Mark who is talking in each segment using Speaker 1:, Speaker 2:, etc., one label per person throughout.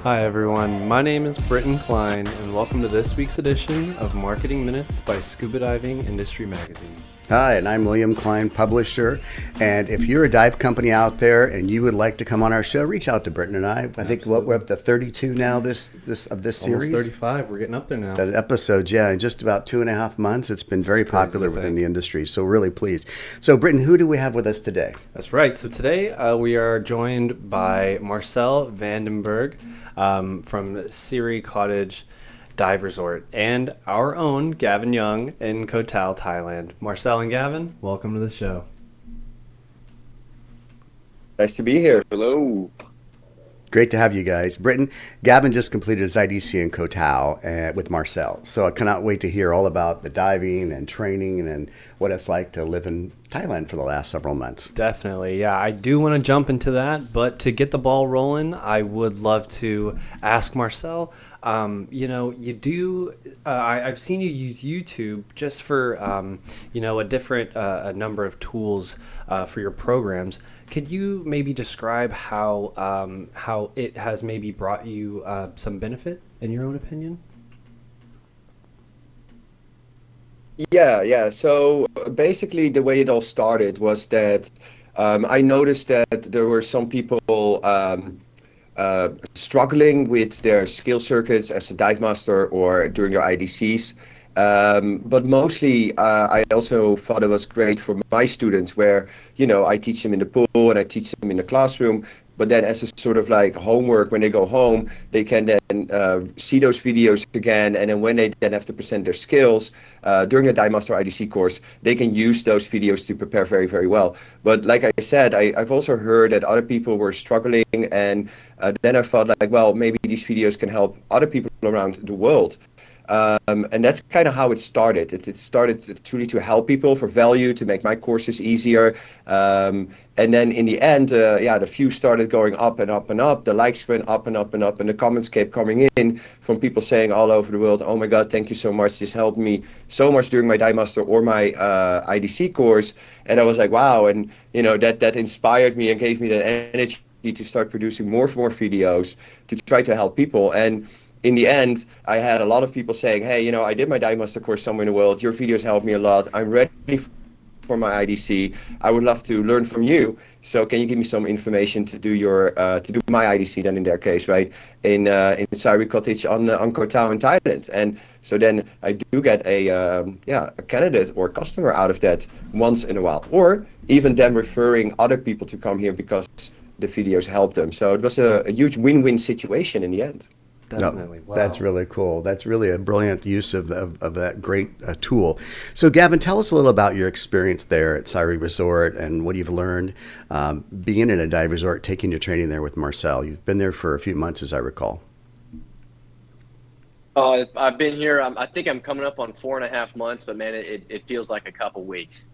Speaker 1: Hi everyone, my name is Britain Cline and welcome to this week's edition of Marketing Minutes by Scuba Diving Industry Magazine.
Speaker 2: Hi, and I'm William Cline, publisher. And if you're a dive company out there and you would like to come on our show, reach out to Britain and I. I think we're up to 32 now this series.
Speaker 1: Almost 35. We're getting up there now.
Speaker 2: That episodes, yeah, in just about 2.5 months. It's been very popular within the industry. So really pleased. So Britain, who do we have with us today?
Speaker 1: That's right. So today we are joined by Marcel Vandenberg from Sairee Cottage Dive Resort and our own Gavin Young in Koh Tao, Thailand. Marcel and Gavin, welcome to the show.
Speaker 3: Nice to be here. Hello.
Speaker 2: Great to have you guys. Britain, Gavin just completed his IDC in Koh Tao with Marcel. So I cannot wait to hear all about the diving and training and what it's like to live in Thailand for the last several months.
Speaker 1: Definitely. Yeah, I do want to jump into that. But to get the ball rolling, I would love to ask Marcel, I've seen you use YouTube just for, a different a number of tools for your programs. Could you maybe describe how it has maybe brought you some benefit in your own opinion?
Speaker 3: Yeah. So basically, the way it all started was that I noticed that there were some people struggling with their skill circuits as a dive master or during their IDCs. But mostly, I also thought it was great for my students where, I teach them in the pool and I teach them in the classroom. But then as a sort of like homework, when they go home, they can then see those videos again. And then when they then have to present their skills during the Dive Master IDC course, they can use those videos to prepare very, very well. But like I said, I've also heard that other people were struggling. And then I thought like, well, maybe these videos can help other people around the world. And that's kind of how it started. It started truly to help people for value, to make my courses easier. And then in the end, the views started going up and up and up. The likes went up and up and up. And the comments kept coming in from people saying all over the world, oh my God, thank you so much. This helped me so much during my Dive Master or my IDC course. And I was like, wow. And, that inspired me and gave me the energy to start producing more videos to try to help people. And in the end, I had a lot of people saying, hey, I did my Dive Master course somewhere in the world. Your videos helped me a lot. I'm ready for my IDC. I would love to learn from you. So can you give me some information to do my IDC then in their case, right? In Sairee Cottage on Koh Tao in Thailand. And so then I do get a candidate or customer out of that once in a while. Or even them referring other people to come here because the videos helped them. So it was a huge win-win situation in the end.
Speaker 1: Definitely.
Speaker 2: No,
Speaker 1: wow.
Speaker 2: That's really cool. That's really a brilliant use of that great tool. So, Gavin, tell us a little about your experience there at Sairee Resort and what you've learned being in a dive resort, taking your training there with Marcel. You've been there for a few months, as I recall.
Speaker 4: I've been here. I think I'm coming up on 4.5 months, but man, it feels like a couple weeks.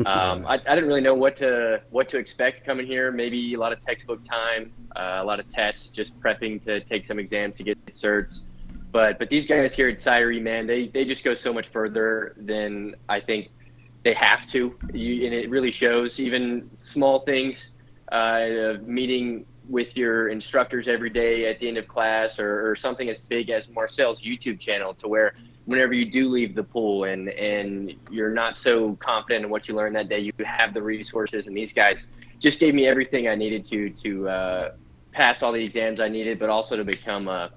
Speaker 4: I didn't really know what to expect coming here. Maybe a lot of textbook time, a lot of tests, just prepping to take some exams to get certs. But these guys here at Sairee, man, they just go so much further than I think they have to. And it really shows. Even small things, meeting with your instructors every day at the end of class, or something as big as Marcel's YouTube channel, to where whenever you do leave the pool and you're not so confident in what you learned that day, you have the resources. And these guys just gave me everything I needed to pass all the exams I needed, but also to become a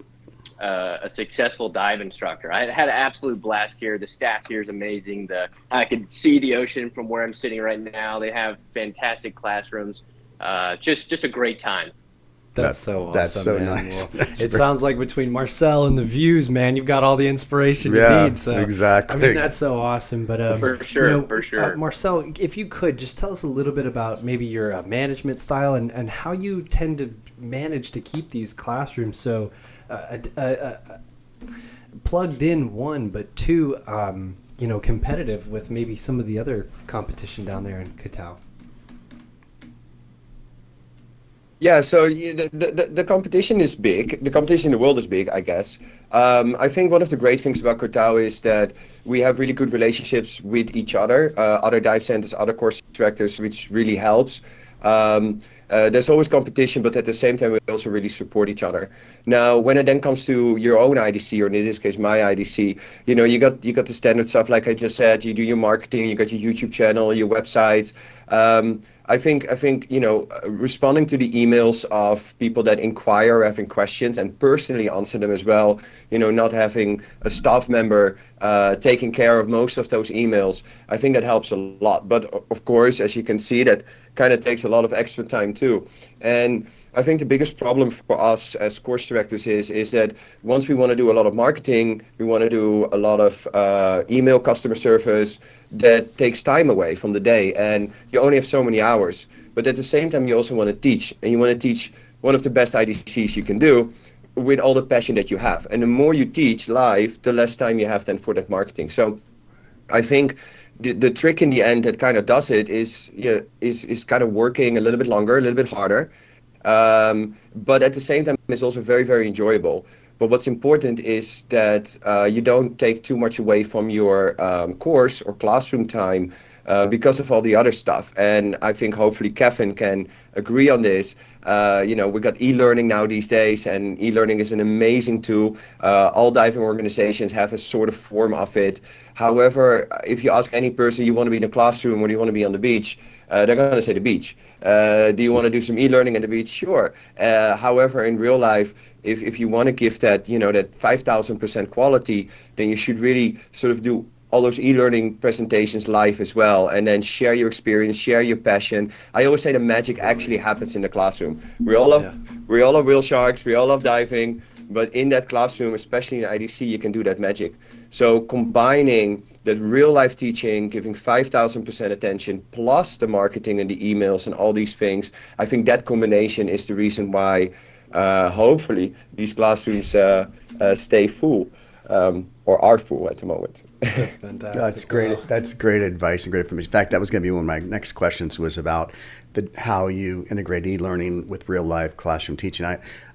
Speaker 4: successful dive instructor. I had an absolute blast here. The staff here is amazing. I could see the ocean from where I'm sitting right now. They have fantastic classrooms. Just a great time.
Speaker 1: That's so awesome.
Speaker 2: That's so
Speaker 1: man.
Speaker 2: nice.
Speaker 1: Well, it sounds like between Marcel and the views, man, you've got all the inspiration you need. So
Speaker 2: exactly.
Speaker 1: I mean, that's so awesome. But
Speaker 4: for sure.
Speaker 1: Marcel, if you could just tell us a little bit about maybe your management style and how you tend to manage to keep these classrooms so plugged in, one, but two, competitive with maybe some of the other competition down there in Koh Tao.
Speaker 3: Yeah, so the competition is big. The competition in the world is big, I guess. I think one of the great things about Koh Tao is that we have really good relationships with each other, other dive centers, other course instructors, which really helps. There's always competition, but at the same time, we also really support each other. Now, when it then comes to your own IDC, or in this case, my IDC, you got the standard stuff, like I just said. You do your marketing, you got your YouTube channel, your website. I think responding to the emails of people that inquire, having questions, and personally answer them as well. Not having a staff member taking care of most of those emails. I think that helps a lot. But of course, as you can see, that kind of takes a lot of extra time too. And I think the biggest problem for us as course directors is that once we want to do a lot of marketing, we want to do a lot of email customer service, that takes time away from the day, and you only have so many hours. But at the same time, you also want to teach, and you want to teach one of the best IDCs you can do with all the passion that you have. And the more you teach live, the less time you have then for that marketing. So I think the trick in the end that kind of does it is kind of working a little bit longer, a little bit harder. But at the same time, it's also very, very enjoyable. But what's important is that you don't take too much away from your course or classroom time because of all the other stuff. And I think hopefully Kevin can agree on this. We got e-learning now these days, and e-learning is an amazing tool. All diving organizations have a sort of form of it. However, if you ask any person, you want to be in a classroom or do you want to be on the beach, they're going to say the beach. Do you want to do some e-learning at the beach? Sure. However, in real life, if you want to give that, that 5,000% quality, then you should really sort of do all those e-learning presentations live as well, and then share your experience, share your passion. I always say the magic actually happens in the classroom. We all love whale sharks, we all love diving, but in that classroom, especially in IDC, you can do that magic. So combining that real life teaching, giving 5,000% attention, plus the marketing and the emails and all these things, I think that combination is the reason why hopefully these classrooms stay full. Or are full at the moment.
Speaker 1: That's fantastic.
Speaker 2: That's great.
Speaker 1: Wow.
Speaker 2: That's great advice and great information. In fact, that was going to be one of my next questions, was about how you integrate e-learning with real life classroom teaching.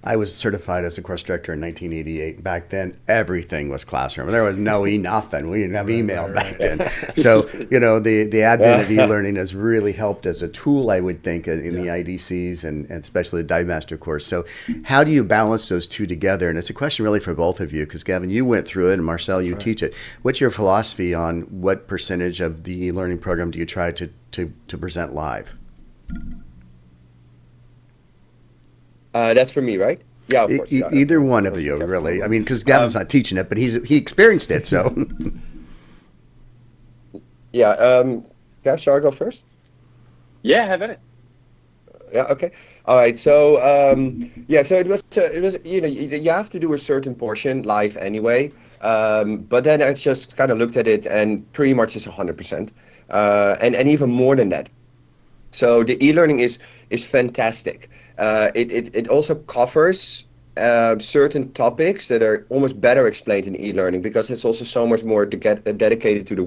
Speaker 2: I was certified as a course director in 1988. Back then, everything was classroom. There was no nothing. We didn't have email back then. So, the advent of e-learning has really helped as a tool, I would think, in the IDCs and especially the Dive Master course. So how do you balance those two together? And it's a question really for both of you, because Gavin, you went through it, and Marcel, you teach it. What's your philosophy on what percentage of the e-learning program do you try to present live?
Speaker 3: That's for me, right? Yeah, of course.
Speaker 2: Either one of you, really. I mean, because Gavin's not teaching it, but he experienced it, so.
Speaker 3: Yeah. Shall I go first?
Speaker 4: Yeah, have at it.
Speaker 3: Yeah. Okay. All right. So so it was you have to do a certain portion live anyway. But then I just kind of looked at it, and pretty much it's 100%, and even more than that. So the e-learning is fantastic. It also covers certain topics that are almost better explained in e-learning, because it's also so much more dedicated to the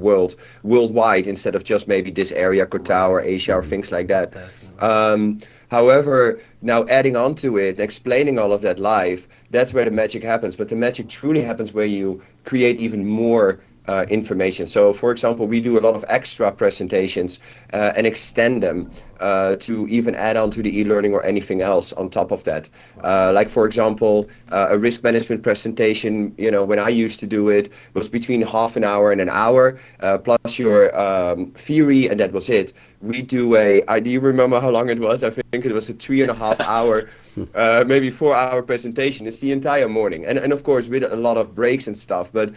Speaker 3: worldwide, instead of just maybe this area, Koh Tao or Asia or things like that. However, now adding on to it, explaining all of that live, that's where the magic happens. But the magic truly happens where you create even more information. So, for example, we do a lot of extra presentations and extend them to even add on to the e-learning or anything else on top of that. Like, for example, a risk management presentation, when I used to do it, was between half an hour and an hour, plus your theory, and that was it. We do do you remember how long it was? I think it was a 3.5 hour, maybe 4 hour presentation. It's the entire morning. And of course, with a lot of breaks and stuff, but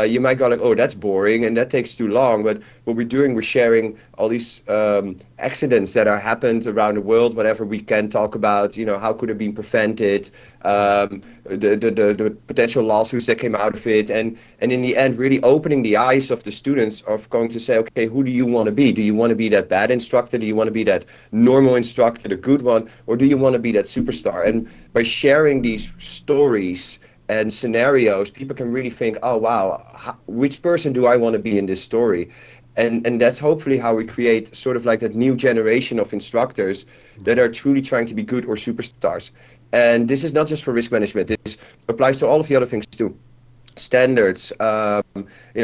Speaker 3: you might go like, oh, that's boring and that takes too long. But what we're doing, we're sharing all these accidents that are happened around the world, whatever we can talk about, how could have been prevented, the potential lawsuits that came out of it. And in the end, really opening the eyes of the students of going to say, okay, who do you want to be? Do you want to be that bad instructor? Do you want to be that normal instructor, the good one? Or do you want to be that superstar? And by sharing these stories and scenarios, people can really think, oh, wow, which person do I want to be in this story? And that's hopefully how we create sort of like that new generation of instructors that are truly trying to be good or superstars. And this is not just for risk management. This applies to all of the other things too. Standards,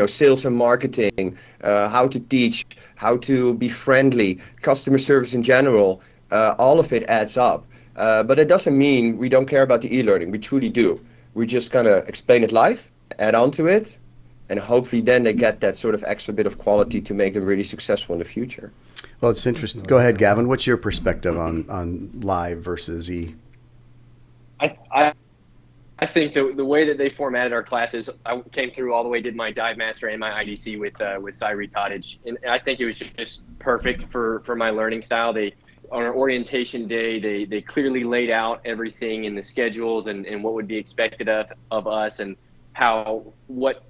Speaker 3: sales and marketing, how to teach, how to be friendly, customer service in general. all of it adds up. But it doesn't mean we don't care about the e-learning. We truly do. We just kind of explain it live, add on to it, and hopefully then they get that sort of extra bit of quality to make them really successful in the future.
Speaker 2: Well, it's interesting. Go ahead, Gavin. What's your perspective on live versus e?
Speaker 4: I think the way that they formatted our classes, I came through all the way, did my dive master and my IDC with Sairee Cottage, and I think it was just perfect for my learning style. They, on our orientation day, they clearly laid out everything in the schedules and what would be expected of us, and what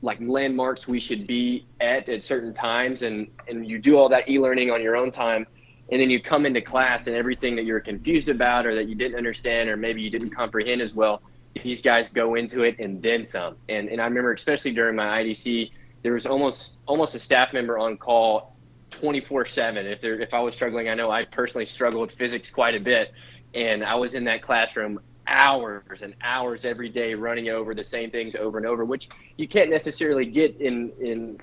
Speaker 4: like landmarks we should be at certain times, and you do all that e-learning on your own time. And then you come into class and everything that you're confused about or that you didn't understand or maybe you didn't comprehend as well, these guys go into it and then some. And I remember especially during my IDC, there was almost a staff member on call 24/7. If I was struggling, I know I personally struggled with physics quite a bit. And I was in that classroom hours and hours every day running over the same things over and over, which you can't necessarily get in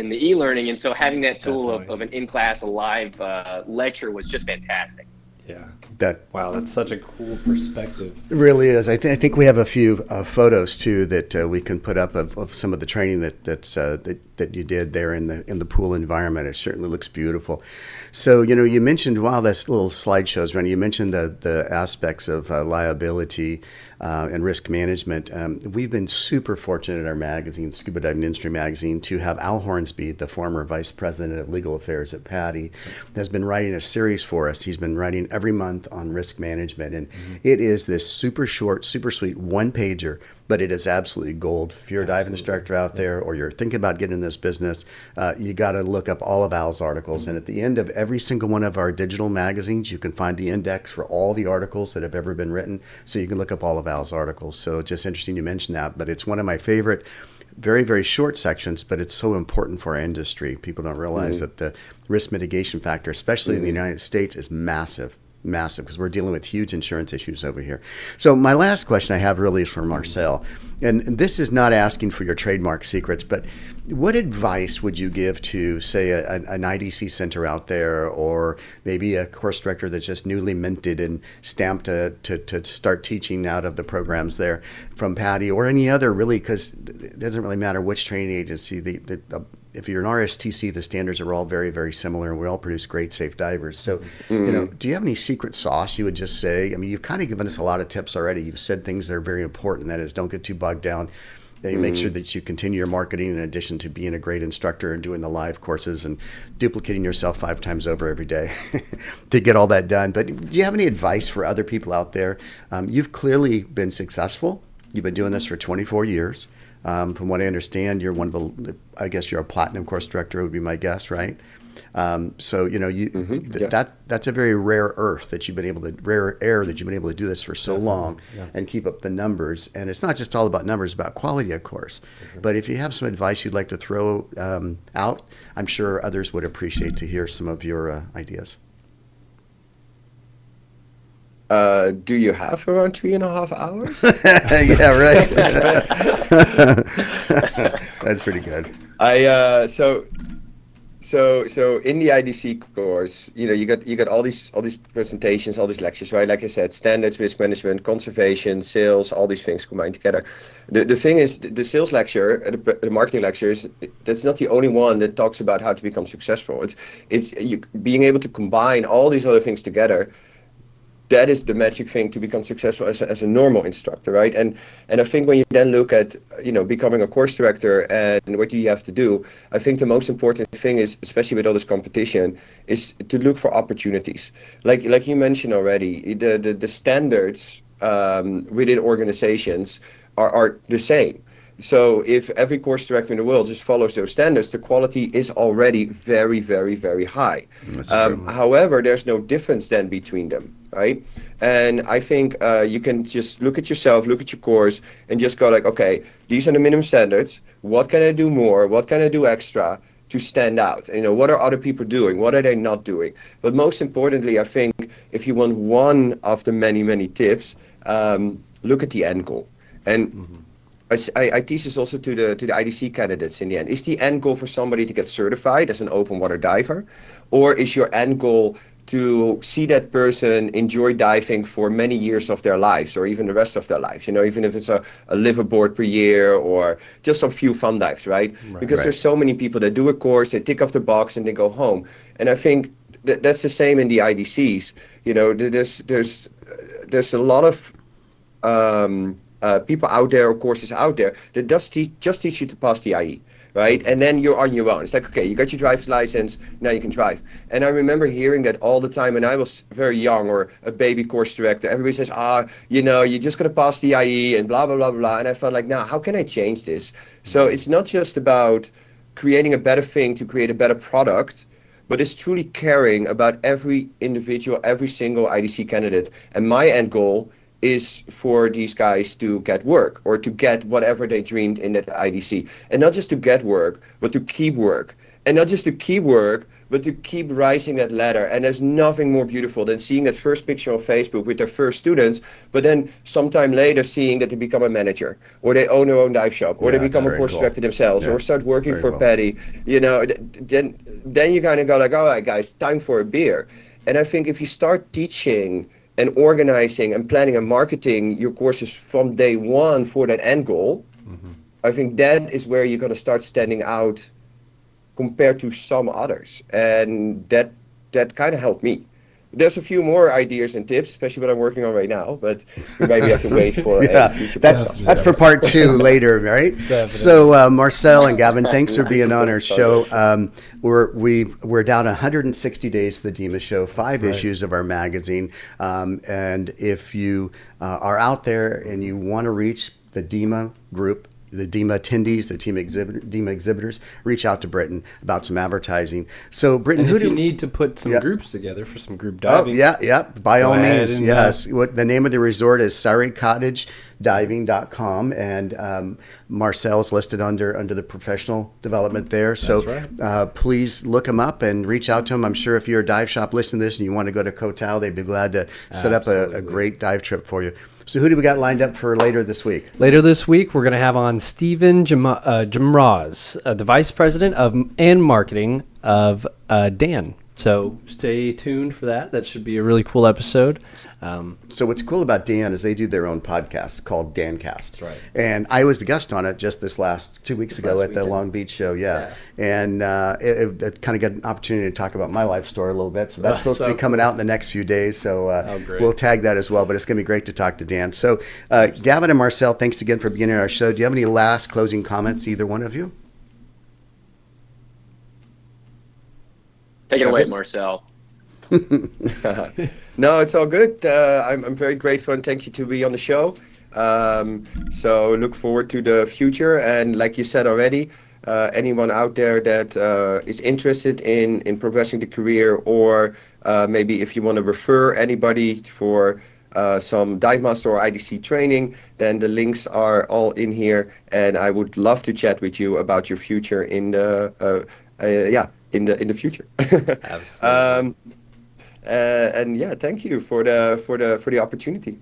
Speaker 4: the e-learning. And so having that tool of an in-class live lecture was just fantastic.
Speaker 1: Yeah.
Speaker 2: Wow,
Speaker 1: that's such a cool perspective.
Speaker 2: It really is. I think we have a few photos too that we can put up of some of the training that you did there in the pool environment. It certainly looks beautiful. So you mentioned while this little slideshow's running, you mentioned the aspects of liability and risk management. We've been super fortunate in our magazine, Scuba Diving Industry Magazine, to have Al Hornsby, the former vice president of legal affairs at PADI, has been writing a series for us. He's been writing every month on risk management, and it is this super short, super sweet one-pager, but it is absolutely gold. If you're a dive instructor out there or you're thinking about getting in this business, you got to look up all of Al's articles. And at the end of every single one of our digital magazines, you can find the index for all the articles that have ever been written. So you can look up all of Al's articles. So just interesting you mentioned that, but it's one of my favorite, very, very short sections, but it's so important for our industry. People don't realize that the risk mitigation factor, especially in the United States, is massive because we're dealing with huge insurance issues over here. So my last question I have really is for Marcel. And this is not asking for your trademark secrets, but what advice would you give to, say, an IDC center out there, or maybe a course director that's just newly minted and stamped to start teaching out of the programs there from PADI, or any other, really, because it doesn't really matter which training agency. If you're an RSTC, the standards are all very, very similar, and we all produce great, safe divers. So, do you have any secret sauce you would just say? I mean, you've kind of given us a lot of tips already. You've said things that are very important. That is, don't get too bogged down. That you make sure that you continue your marketing in addition to being a great instructor and doing the live courses and duplicating yourself 5 times over every day to get all that done. But do you have any advice for other people out there? You've clearly been successful. You've been doing this for 24 years. From what I understand, you're one of I guess you're a platinum course director would be my guess, right? So yes. That's a very rare air that you've been able to do this for so long and keep up the numbers. And it's not just all about numbers, it's about quality, of course. Sure. But if you have some advice you'd like to throw out, I'm sure others would appreciate to hear some of your ideas.
Speaker 3: Do you have around 3.5 hours?
Speaker 2: Yeah, right. That's pretty good.
Speaker 3: So in the IDC course, you got all these presentations, all these lectures, right? Like I said, standards, risk management, conservation, sales, all these things combined together. The thing is, the sales lecture, the marketing lecture, that's not the only one that talks about how to become successful. It's you being able to combine all these other things together. That is the magic thing to become successful as a normal instructor, right? And I think when you then look at becoming a course director and what do you have to do, I think the most important thing is, especially with all this competition, is to look for opportunities. Like you mentioned already, the standards within organizations are the same. So if every course director in the world just follows those standards, the quality is already very, very, very high. However, there's no difference then between them, right? And I think you can just look at yourself, look at your course, and just go like, okay, these are the minimum standards. What can I do more? What can I do extra to stand out? What are other people doing? What are they not doing? But most importantly, I think if you want one of the many, many tips, look at the end goal. And I teach this also to the IDC candidates in the end. Is the end goal for somebody to get certified as an open water diver? Or is your end goal to see that person enjoy diving for many years of their lives, or even the rest of their lives, even if it's a liveaboard per year or just some few fun dives, right? Because
Speaker 2: Right.
Speaker 3: there's so many people that do a course, they tick off the box and they go home. And I think that's the same in the IDCs. There's a lot of people out there, or courses out there, that just teach you to pass the IE, right? And then you're on your own. It's like, okay, you got your driver's license, now you can drive. And I remember hearing that all the time when I was very young, or a baby course director. Everybody says, you're just going to pass the IE and blah, blah, blah, blah. And I felt like, now, how can I change this? So it's not just about creating a better thing to create a better product, but it's truly caring about every individual, every single IDC candidate. And my end goal is for these guys to get work, or to get whatever they dreamed in that IDC. And not just to get work, but to keep work. And not just to keep work, but to keep rising that ladder. And there's nothing more beautiful than seeing that first picture on Facebook with their first students, but then sometime later seeing that they become a manager, or they own their own dive shop, or they become a course director themselves, or start working for Patty. Then you kind of go like, all right, guys, time for a beer. And I think if you start teaching and organizing and planning and marketing your courses from day one for that end goal, I think that is where you're going to start standing out compared to some others. And that kind of helped me. There's a few more ideas and tips, especially what I'm working on right now, but we maybe have to wait for a future podcast.
Speaker 2: That's for part 2 later, right? Definitely. So Marcel and Gavin, thanks for being on our show. We're down 160 days to the DEMA show, 5 issues of our magazine. And if you are out there and you want to reach the DEMA group, the DEMA attendees, the DEMA exhibitors, reach out to Britain about some advertising. So, Britain,
Speaker 1: and if you need to put some groups together for some group diving.
Speaker 2: By all means, yes. What the name of the resort is Sairee Cottage Diving.com, and Marcel is listed under the professional development there. So please look him up and reach out to him. I'm sure if you're a dive shop listening to this and you want to go to Koh Tao, they'd be glad to set up a great dive trip for you. So who do we got lined up for later this week?
Speaker 1: Later this week, we're going to have on Stephen Jamraz, the Vice President and Marketing of Dan. So stay tuned for that. That should be a really cool episode.
Speaker 2: So what's cool about Dan is they do their own podcast called DanCast.
Speaker 1: That's right.
Speaker 2: And I was the guest on it just this last 2 weeks ago at the Long Beach show. Yeah. And it kind of got an opportunity to talk about my life story a little bit. So that's supposed to be coming out in the next few days. So we'll tag that as well. But it's going to be great to talk to Dan. So Gavin and Marcel, thanks again for being on our show. Do you have any last closing comments, either one of you?
Speaker 4: Take it away, Marcel.
Speaker 3: No, it's all good. I'm very grateful and thank you to be on the show. So look forward to the future. And like you said already, anyone out there that is interested in progressing the career, or maybe if you want to refer anybody for some Dive Master or IDC training, then the links are all in here. And I would love to chat with you about your future in the in the future.
Speaker 1: Absolutely.
Speaker 3: And yeah, thank you for the opportunity.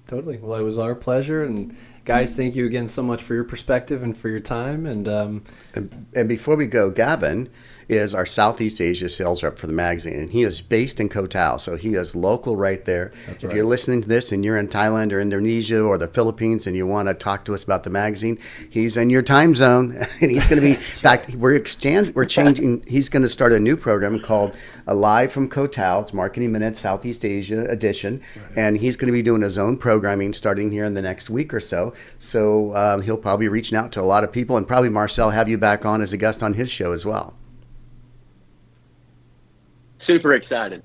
Speaker 1: Totally. Well, it was our pleasure, and guys, thank you again so much for your perspective and for your time. And
Speaker 2: before we go, Gavin is our Southeast Asia sales rep for the magazine, and he is based in Koh Tao, so he is local right there. If you're listening to this and you're in Thailand or Indonesia or the Philippines and you want to talk to us about the magazine, he's in your time zone, and he's going to be. In fact, we're changing. He's going to start a new program called Live from Koh Tao. It's Marketing Minutes Southeast Asia edition, and he's going to be doing his own programming starting here in the next week or so. So he'll probably be reaching out to a lot of people, and probably Marcel have you back on as a guest on his show as well.
Speaker 4: Super excited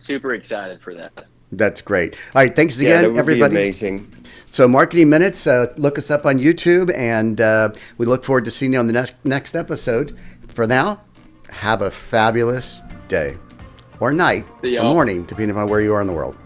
Speaker 4: for that.
Speaker 2: That's great. All right, thanks again,
Speaker 3: that would
Speaker 2: everybody.
Speaker 3: Be amazing.
Speaker 2: So, Marketing Minutes, look us up on YouTube, and we look forward to seeing you on the next episode. For now, have a fabulous day, or night, or morning, depending on where you are in the world.